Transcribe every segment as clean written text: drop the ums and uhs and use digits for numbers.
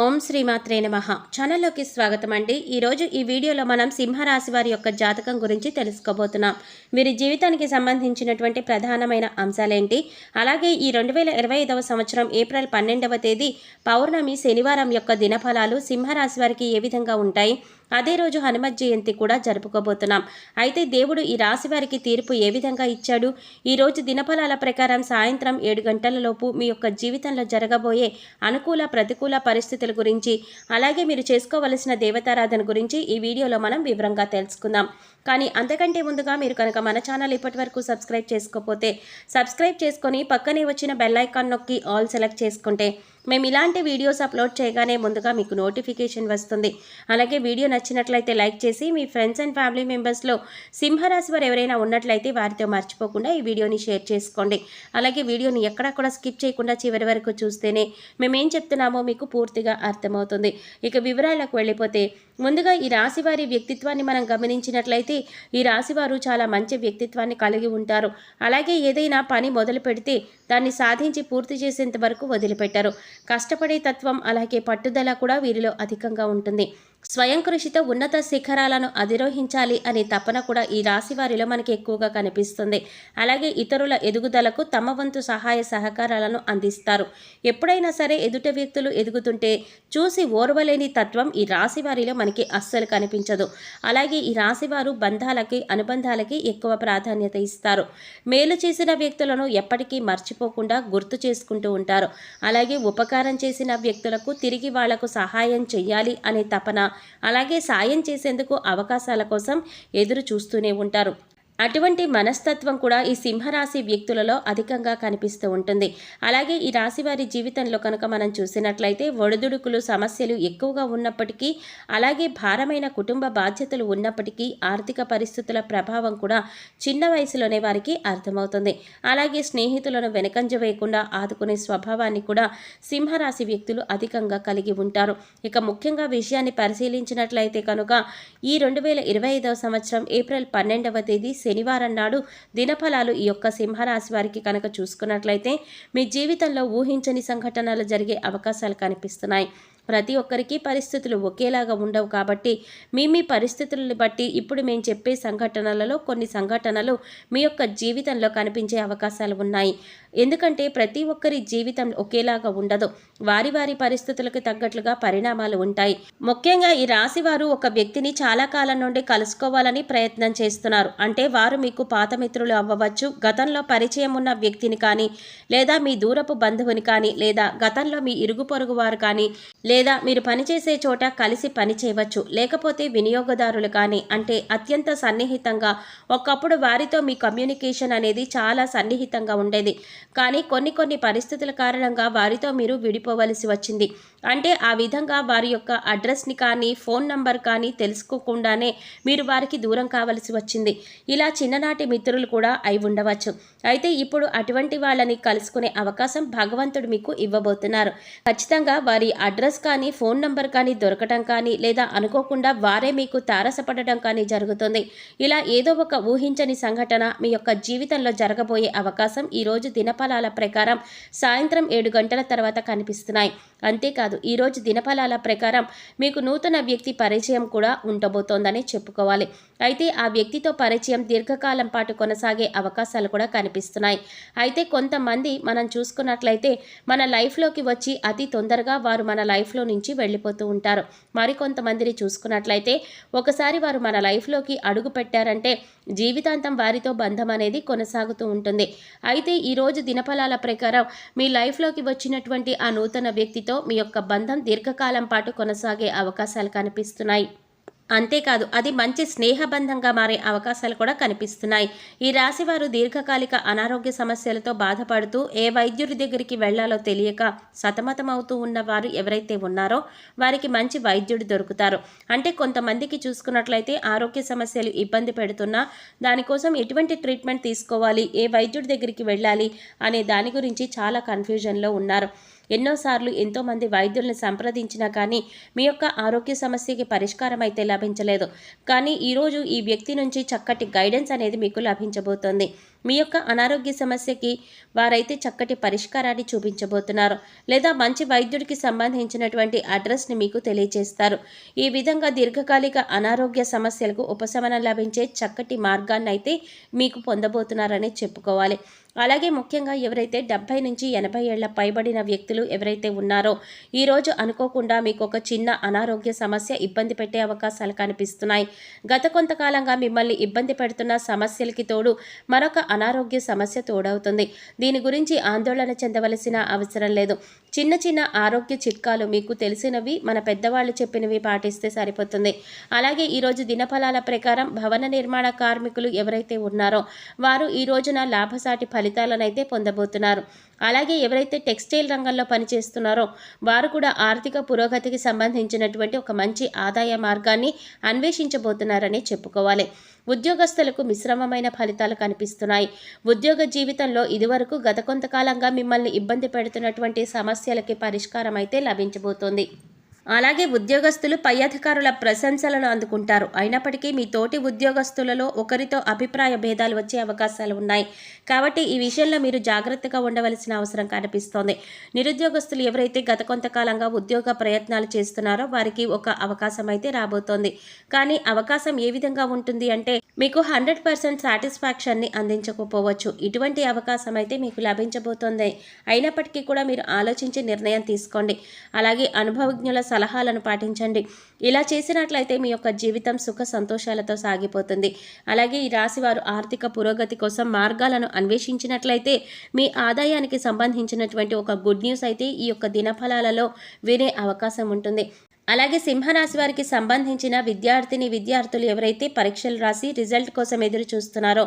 ఓం శ్రీమాత్రే నమః. ఛానల్లోకి స్వాగతం అండి. ఈరోజు ఈ వీడియోలో మనం సింహరాశి వారి యొక్క జాతకం గురించి తెలుసుకోబోతున్నాం. వీరి జీవితానికి సంబంధించినటువంటి ప్రధానమైన అంశాలేంటి, అలాగే ఈ 2025వ సంవత్సరం ఏప్రిల్ 12వ తేదీ పౌర్ణమి శనివారం యొక్క దినఫలాలు సింహరాశి వారికి ఏ విధంగా ఉంటాయి, అదే రోజు హనుమత్ జయంతి కూడా జరుపుకోబోతున్నాం. అయితే దేవుడు ఈ రాశి వారికి తీర్పు ఏ విధంగా ఇచ్చాడు, ఈరోజు దినఫలాల ప్రకారం సాయంత్రం 7 గంటల లోపు మీ యొక్క జీవితంలో జరగబోయే అనుకూల ప్రతికూల పరిస్థితుల గురించి, అలాగే మీరు చేసుకోవలసిన దేవతారాధన గురించి ఈ వీడియోలో మనం వివరంగా తెలుసుకుందాం. కానీ అంతకంటే ముందుగా మీరు కనుక మన ఛానల్ ఇప్పటి వరకు సబ్స్క్రైబ్ చేసుకోకపోతే సబ్స్క్రైబ్ చేసుకొని పక్కనే వచ్చిన బెల్ ఐకాన్ నొక్కి ఆల్ సెలెక్ట్ చేసుకుంటే మేము ఇలాంటి వీడియోస్ అప్లోడ్ చేయగానే ముందుగా మీకు నోటిఫికేషన్ వస్తుంది. అలాగే వీడియో నచ్చినట్లయితే లైక్ చేసి మీ ఫ్రెండ్స్ అండ్ ఫ్యామిలీ మెంబర్స్లో సింహరాశి వారు ఎవరైనా ఉన్నట్లయితే వారితో మర్చిపోకుండా ఈ వీడియోని షేర్ చేసుకోండి. అలాగే వీడియోని ఎక్కడా కూడా స్కిప్ చేయకుండా చివరి వరకు చూస్తేనే మేమేం చెప్తున్నామో మీకు పూర్తిగా అర్థమవుతుంది. ఇక వివరాలకు వెళ్ళిపోతే ముందుగా ఈ రాశి వారి వ్యక్తిత్వాన్ని మనం గమనించినట్లయితే ఈ రాశివారు చాలా మంచి వ్యక్తిత్వాన్ని కలిగి ఉంటారు. అలాగే ఏదైనా పని మొదలు పెడితే దాన్ని సాధించి పూర్తి చేసేంత వరకు వదిలిపెట్టారు. కష్టపడే తత్వం అలాగే పట్టుదల కూడా వీరిలో అధికంగా ఉంటుంది. స్వయం కృషితో ఉన్నత శిఖరాలను అధిరోహించాలి అనే తపన కూడా ఈ రాశి వారిలో మనకి ఎక్కువగా కనిపిస్తుంది. అలాగే ఇతరుల ఎదుగుదలకు తమ వంతు సహాయ సహకారాలను అందిస్తారు. ఎప్పుడైనా సరే ఎదుట వ్యక్తులు ఎదుగుతుంటే చూసి ఓర్వలేని తత్వం ఈ రాశి వారిలో మనకి అస్సలు కనిపించదు. అలాగే ఈ రాశి వారు బంధాలకి అనుబంధాలకి ఎక్కువ ప్రాధాన్యత ఇస్తారు. మేలు చేసిన వ్యక్తులను ఎప్పటికీ మర్చిపోకుండా గుర్తు చేసుకుంటూ ఉంటారు. అలాగే ఉపకారం చేసిన వ్యక్తులకు తిరిగి వాళ్లకు సహాయం చెయ్యాలి అనే తపన, అలాగే సాయం చేసేందుకు అవకాశాల కోసం ఎదురు చూస్తూనే ఉంటారు. అటువంటి మనస్తత్వం కూడా ఈ సింహరాశి వ్యక్తులలో అధికంగా కనిపిస్తూ ఉంటుంది. అలాగే ఈ రాశి వారి జీవితంలో కనుక మనం చూసినట్లయితే ఒడిదుడుకులు సమస్యలు ఎక్కువగా ఉన్నప్పటికీ, అలాగే భారమైన కుటుంబ బాధ్యతలు ఉన్నప్పటికీ ఆర్థిక పరిస్థితుల ప్రభావం కూడా చిన్న వయసులోనే వారికి అర్థమవుతుంది. అలాగే స్నేహితులను వెనకంజ వేయకుండా ఆదుకునే స్వభావాన్ని కూడా సింహరాశి వ్యక్తులు అధికంగా కలిగి ఉంటారు. ఇక ముఖ్యంగా విషయాన్ని పరిశీలించినట్లయితే కనుక ఈ 2025వ సంవత్సరం ఏప్రిల్ 12వ తేదీ శనివారం నాడు దినఫలాలు ఈ యొక్క సింహరాశి వారికి కనుక చూసుకున్నట్లయితే మీ జీవితంలో ఊహించని సంఘటనలు జరిగే అవకాశాలు కనిపిస్తున్నాయి. ప్రతి ఒక్కరికి పరిస్థితులు ఒకేలాగా ఉండవు కాబట్టి మీ పరిస్థితులను బట్టి ఇప్పుడు మేము చెప్పే సంఘటనలలో కొన్ని సంఘటనలు మీ యొక్క జీవితంలో కనిపించే అవకాశాలు ఉన్నాయి. ఎందుకంటే ప్రతి ఒక్కరి జీవితం ఒకేలాగా ఉండదు. వారి వారి పరిస్థితులకు తగ్గట్లుగా పరిణామాలు ఉంటాయి. ముఖ్యంగా ఈ రాశి వారు ఒక వ్యక్తిని చాలా కాలం నుండి కలుసుకోవాలని ప్రయత్నం చేస్తున్నారు. అంటే వారు మీకు పాత మిత్రులు అవ్వవచ్చు, గతంలో పరిచయం ఉన్న వ్యక్తిని కానీ, లేదా మీ దూరపు బంధువుని కానీ, లేదా గతంలో మీ ఇరుగు పొరుగు వారు కానీ, లేదా మీరు పనిచేసే చోట కలిసి పని చేయవచ్చు, లేకపోతే వినియోగదారులు కానీ, అంటే అత్యంత సన్నిహితంగా ఒకప్పుడు వారితో మీ కమ్యూనికేషన్ అనేది చాలా సన్నిహితంగా ఉండేది. కానీ కొన్ని పరిస్థితుల కారణంగా వారితో మీరు విడిపోవలసి వచ్చింది. అంటే ఆ విధంగా వారి యొక్క అడ్రస్ని కానీ ఫోన్ నంబర్ కానీ తెలుసుకోకుండానే మీరు వారికి దూరం కావలసి వచ్చింది. ఇలా చిన్ననాటి మిత్రులు కూడా అయి ఉండవచ్చు. అయితే ఇప్పుడు అటువంటి వాళ్ళని కలుసుకునే అవకాశం భగవంతుడు మీకు ఇవ్వబోతున్నారు. ఖచ్చితంగా వారి అడ్రస్ కానీ ఫోన్ నంబర్ కానీ దొరకటం కానీ, లేదా అనుకోకుండా వారే మీకు తారసపడటం కానీ జరుగుతుంది. ఇలా ఏదో ఒక ఊహించని సంఘటన మీ యొక్క జీవితంలో జరగబోయే అవకాశం ఈరోజు దినఫలాల ప్రకారం సాయంత్రం 7 గంటల తర్వాత కనిపిస్తున్నాయి. అంతేకాదు ఈరోజు దినఫలాల ప్రకారం మీకు నూతన వ్యక్తి పరిచయం కూడా ఉండబోతోందని చెప్పుకోవాలి. అయితే ఆ వ్యక్తితో పరిచయం దీర్ఘకాలం పాటు కొనసాగే అవకాశాలు కూడా కనిపిస్తున్నాయి. అయితే కొంతమంది మనం చూసుకున్నట్లయితే మన లైఫ్లోకి వచ్చి అతి తొందరగా వారు మన లైఫ్లో నుంచి వెళ్ళిపోతూ ఉంటారు. మరికొంతమందిని చూసుకున్నట్లయితే ఒకసారి వారు మన లైఫ్లోకి అడుగు పెట్టారంటే జీవితాంతం వారితో బంధం అనేది కొనసాగుతూ ఉంటుంది. అయితే ఈరోజు దినఫలాల ప్రకారం మీ లైఫ్లోకి వచ్చినటువంటి ఆ నూతన వ్యక్తితో మీ యొక్క బంధం దీర్ఘకాలం పాటు కొనసాగే అవకాశాలు కనిపిస్తున్నాయి. అంతేకాదు అది మంచి స్నేహబంధంగా మారే అవకాశాలు కూడా కనిపిస్తున్నాయి. ఈ రాశివారు దీర్ఘకాలిక అనారోగ్య సమస్యలతో బాధపడుతూ ఏ వైద్యుడి దగ్గరికి వెళ్లాలో తెలియక సతమతమవుతూ ఉన్న వారు ఎవరైతే ఉన్నారో వారికి మంచి వైద్యుడు దొరుకుతారు. అంటే కొంతమందికి చూసుకున్నట్లయితే ఆరోగ్య సమస్యలు ఇబ్బంది పెడుతున్నా దానికోసం ఎటువంటి ట్రీట్మెంట్ తీసుకోవాలి, ఏ వైద్యుడి దగ్గరికి వెళ్ళాలి అనే దాని గురించి చాలా కన్ఫ్యూజన్లో ఉన్నారు. ఎన్నోసార్లు ఎంతోమంది వైద్యుల్ని సంప్రదించినా కానీ మీ యొక్క ఆరోగ్య సమస్యకి పరిష్కారం అయితే లభించలేదు. కానీ ఈరోజు ఈ వ్యక్తి నుంచి చక్కటి గైడెన్స్ అనేది మీకు లభించబోతోంది. మీ యొక్క అనారోగ్య సమస్యకి వారైతే చక్కటి పరిష్కారాన్ని చూపించబోతున్నారు, లేదా మంచి వైద్యుడికి సంబంధించినటువంటి అడ్రస్ని మీకు తెలియజేస్తారు. ఈ విధంగా దీర్ఘకాలిక అనారోగ్య సమస్యలకు ఉపశమనం లభించే చక్కటి మార్గాన్ని అయితే మీకు పొందబోతున్నారని చెప్పుకోవాలి. అలాగే ముఖ్యంగా ఎవరైతే 70 నుంచి 80 ఏళ్ల పైబడిన వ్యక్తులు ఎవరైతే ఉన్నారో ఈరోజు అనుకోకుండా మీకు ఒక చిన్న అనారోగ్య సమస్య ఇబ్బంది పెట్టే అవకాశాలు కనిపిస్తున్నాయి. గత కొంతకాలంగా మిమ్మల్ని ఇబ్బంది పెడుతున్న సమస్యలకి తోడు మరొక అనారోగ్య సమస్య తోడవుతుంది. దీని గురించి ఆందోళన చెందవలసిన అవసరం లేదు. చిన్న చిన్న ఆరోగ్య చిట్కాలు మీకు తెలిసినవి మన పెద్దవాళ్ళు చెప్పినవి పాటిస్తే సరిపోతుంది. అలాగే ఈరోజు దినఫలాల ప్రకారం భవన నిర్మాణ కార్మికులు ఎవరైతే ఉన్నారో వారు ఈ రోజున లాభసాటి ఫలితాలనైతే పొందబోతున్నారు. అలాగే ఎవరైతే టెక్స్టైల్ రంగంలో పనిచేస్తున్నారో వారు కూడా ఆర్థిక పురోగతికి సంబంధించినటువంటి ఒక మంచి ఆదాయ మార్గాన్ని అన్వేషించబోతున్నారని చెప్పుకోవాలి. ఉద్యోగస్తులకు మిశ్రమమైన ఫలితాలు కనిపిస్తున్నాయి. ఉద్యోగ జీవితంలో ఇదివరకు గత కొంతకాలంగా మిమ్మల్ని ఇబ్బంది పెడుతున్నటువంటి సమస్యలకి పరిష్కారం అయితే లభించబోతోంది. అలాగే ఉద్యోగస్తులు పై అధికారుల ప్రశంసలను అందుకుంటారు. అయినప్పటికీ మీ తోటి ఉద్యోగస్తులలో ఒకరితో అభిప్రాయ భేదాలు వచ్చే అవకాశాలు ఉన్నాయి. కాబట్టి ఈ విషయంలో మీరు జాగ్రత్తగా ఉండవలసిన అవసరం కనిపిస్తోంది. నిరుద్యోగస్తులు ఎవరైతే గత కొంతకాలంగా ఉద్యోగ ప్రయత్నాలు చేస్తున్నారో వారికి ఒక అవకాశం అయితే రాబోతోంది. కానీ అవకాశం ఏ విధంగా ఉంటుంది అంటే మీకు 100% సాటిస్ఫాక్షన్ని అందించకపోవచ్చు. ఇటువంటి అవకాశం అయితే మీకు లభించబోతోంది. అయినప్పటికీ కూడా మీరు ఆలోచించి నిర్ణయం తీసుకోండి. అలాగే అనుభవజ్ఞుల సలహాలను పాటించండి. ఇలా చేసినట్లయితే మీ యొక్క జీవితం సుఖ సంతోషాలతో సాగిపోతుంది. అలాగే ఈ రాశి వారు ఆర్థిక పురోగతి కోసం మార్గాలను అన్వేషించినట్లయితే మీ ఆదాయానికి సంబంధించినటువంటి ఒక గుడ్ న్యూస్ అయితే ఈ యొక్క దినఫలాలలో వినే అవకాశం ఉంటుంది. అలాగే సింహరాశి వారికి సంబంధించిన విద్యార్థులు ఎవరైతే పరీక్షలు రాసి రిజల్ట్ కోసం ఎదురు చూస్తున్నారో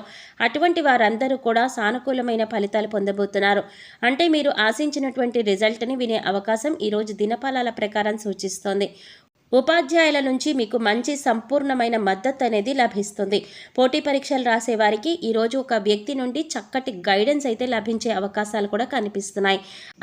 అటువంటి వారందరూ కూడా సానుకూలమైన ఫలితాలు పొందబోతున్నారు. అంటే మీరు ఆశించినటువంటి రిజల్ట్ని వినే అవకాశం ఈరోజు దినఫలాల ప్రకారం సూచిస్తోంది. ఉపాధ్యాయుల నుంచి మీకు మంచి సంపూర్ణమైన మద్దతు అనేది లభిస్తుంది. పోటీ పరీక్షలు రాసే వారికి ఈరోజు ఒక వ్యక్తి నుండి చక్కటి గైడెన్స్ అయితే లభించే అవకాశాలు కూడా కనిపిస్తున్నాయి.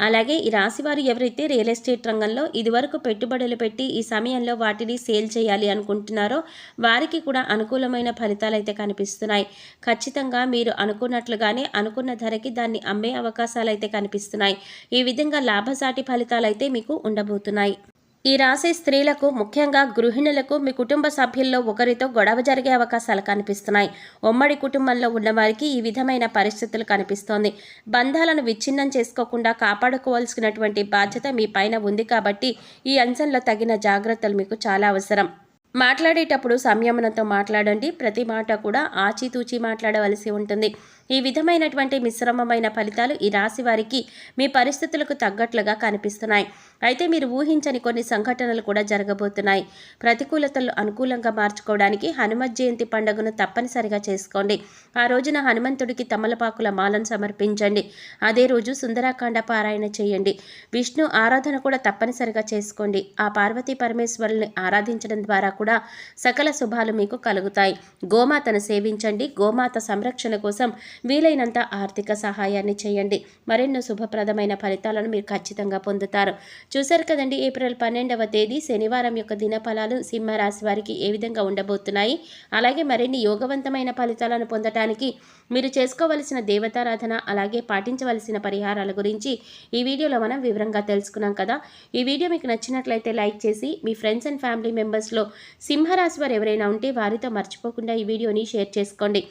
అలాగే ఈ రాశివారు ఎవరైతే రియల్ ఎస్టేట్ రంగంలో ఇదివరకు పెట్టుబడులు పెట్టి ఈ సమయంలో వాటిని సేల్ చేయాలి అనుకుంటున్నారో వారికి కూడా అనుకూలమైన ఫలితాలు అయితే కనిపిస్తున్నాయి. ఖచ్చితంగా మీరు అనుకున్నట్లుగానే అనుకున్న ధరకి దాన్ని అమ్మే అవకాశాలు అయితే కనిపిస్తున్నాయి. ఈ విధంగా లాభసాటి ఫలితాలు అయితే మీకు ఉండబోతున్నాయి. ఈ రాశి స్త్రీలకు ముఖ్యంగా గృహిణులకు మీ కుటుంబ సభ్యుల్లో ఒకరితో గొడవ జరిగే అవకాశాలు కనిపిస్తున్నాయి. ఉమ్మడి కుటుంబంలో ఉన్నవారికి ఈ విధమైన పరిస్థితులు కనిపిస్తోంది. బంధాలను విచ్ఛిన్నం చేసుకోకుండా కాపాడుకోవాల్సినటువంటి బాధ్యత మీ పైన ఉంది. కాబట్టి ఈ అంశంలో తగిన జాగ్రత్తలు మీకు చాలా అవసరం. మాట్లాడేటప్పుడు సంయమనంతో మాట్లాడండి. ప్రతి మాట కూడా ఆచితూచి మాట్లాడవలసి ఉంటుంది. ఈ విధమైనటువంటి మిశ్రమమైన ఫలితాలు ఈ రాశి వారికి మీ పరిస్థితులకు తగ్గట్లుగా కనిపిస్తున్నాయి. అయితే మీరు ఊహించని కొన్ని సంఘటనలు కూడా జరగబోతున్నాయి. ప్రతికూలతలు అనుకూలంగా మార్చుకోవడానికి హనుమత్ జయంతి పండుగను తప్పనిసరిగా చేసుకోండి. ఆ రోజున హనుమంతుడికి తమలపాకుల మాలను సమర్పించండి. అదే రోజు సుందరాకాండ పారాయణ చేయండి. విష్ణు ఆరాధన కూడా తప్పనిసరిగా చేసుకోండి. ఆ పార్వతీ పరమేశ్వరుల్ని ఆరాధించడం ద్వారా కూడా సకల శుభాలు మీకు కలుగుతాయి. గోమాతను సేవించండి. గోమాత సంరక్షణ కోసం వీలైనంత ఆర్థిక సహాయాన్ని చేయండి. మరెన్నో శుభప్రదమైన ఫలితాలను మీరు ఖచ్చితంగా పొందుతారు. చూశారు కదండి, ఏప్రిల్ 12వ తేదీ శనివారం యొక్క దినఫలాలు సింహరాశి వారికి ఏ విధంగా ఉండబోతున్నాయి. అలాగే మరిన్ని యోగవంతమైన ఫలితాలను పొందటానికి మీరు చేసుకోవలసిన దేవతారాధన అలాగే పాటించవలసిన పరిహారాల గురించి ఈ వీడియోలో మనం వివరంగా తెలుసుకున్నాం కదా. ఈ వీడియో మీకు నచ్చినట్లయితే లైక్ చేసి మీ ఫ్రెండ్స్ అండ్ ఫ్యామిలీ మెంబర్స్లో సింహరాశి వారు ఎవరైనా ఉంటే వారితో మర్చిపోకుండా ఈ వీడియోని షేర్ చేసుకోండి.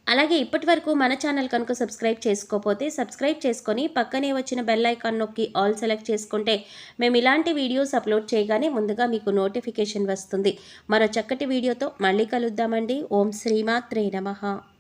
అలాగే ఇప్పటి వరకు మన ఛానల్ కనుక సబ్స్క్రైబ్ చేసుకోకపోతే సబ్స్క్రైబ్ చేసుకొని పక్కనే వచ్చిన బెల్ ఐకాన్ నొక్కి ఆల్ సెలెక్ట్ చేసుకుంటే మేము ఇలాంటి వీడియోస్ అప్లోడ్ చేయగానే ముందుగా మీకు నోటిఫికేషన్ వస్తుంది. మరో చక్కటి వీడియోతో మళ్ళీ కలుద్దామండి. ఓం శ్రీమాత్రే నమః.